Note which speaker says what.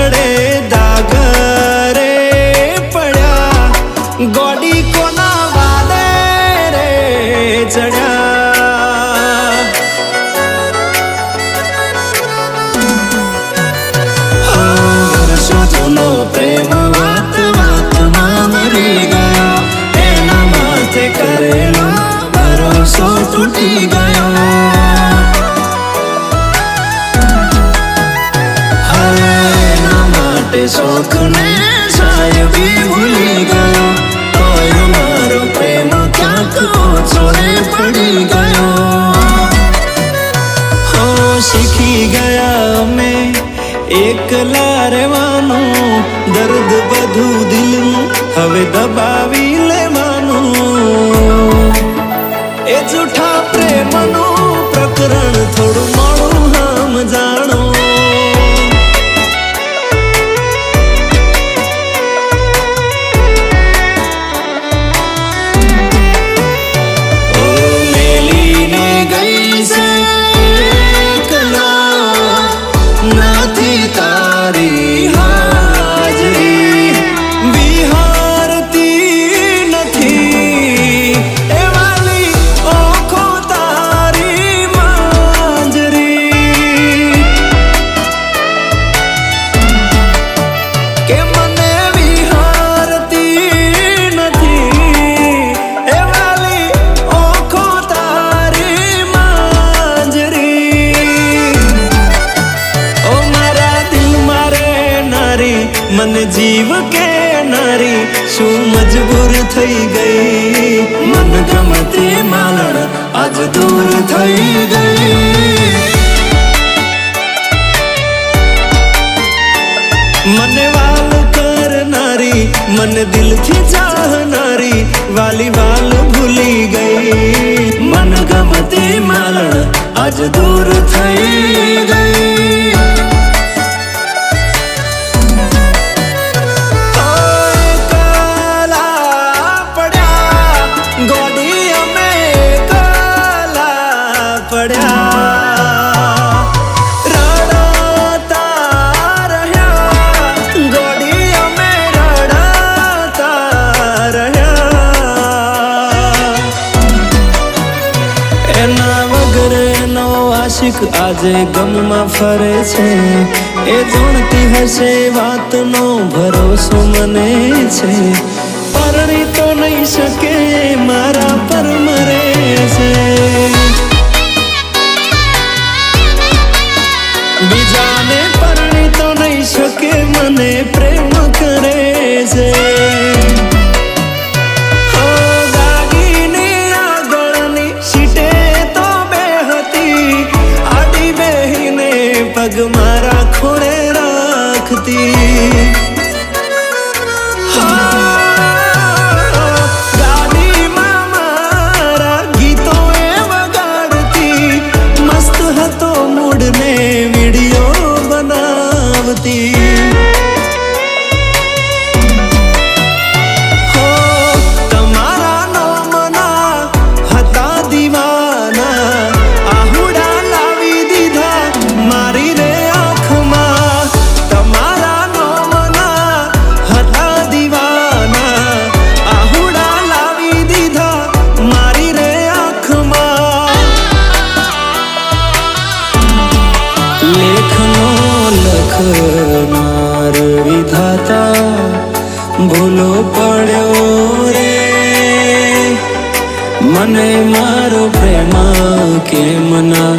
Speaker 1: આંગણે દાગ રે પડ્યા, ગોડી કોના વાલે રે ચડ્યા. વર્ષો જૂનો પ્રેમ વાત વાતમાં મરી ગયો, એના માથે કરેલો ભરોસો તૂટી ગયો. શોખને સાહેબી ભૂલી ગયો, તોય મારો પ્રેમ ક્યાંક ઓછોને પડી ગયો. હો શીખી ગયા અમે એકલા રહેવાનું, દર્દ બધું દિલનું હવે દબાવી લેવાનું. એ જૂઠા પ્રેમનું પ્રકરણ થોડું મોડું સમજાણું. મને જીવ કે નારી શું મજબૂર થઈ ગઈ, મન ગમતી માલણ આજ દૂર થઈ ગઈ. મને વાલ કરનારી, મને દિલથી ચાહનારી, વાલી વાલ ભૂલી ગઈ, મન ગમતી માલણ આજ દૂર થઈ ગઈ. આજે ગમમાં ફરે છે, એ જાણતી હશે વાતનો ભરોસો મને છે. પરણી તો નહીં શકે મારા પર મરે છે, બીજાને પરણી તો નહીં શકે મને પ્રેમ કરે છે. પગ મારા ખોળે રાખતી, ગાડીમાં મારા ગીતો એ વગાડતી, મસ્ત હતો મૂડને વિડીયો બનાવતી. લખનાર વિધાતા ભૂલો પડ્યો રે, મને મારો પ્રેમ કેમ ના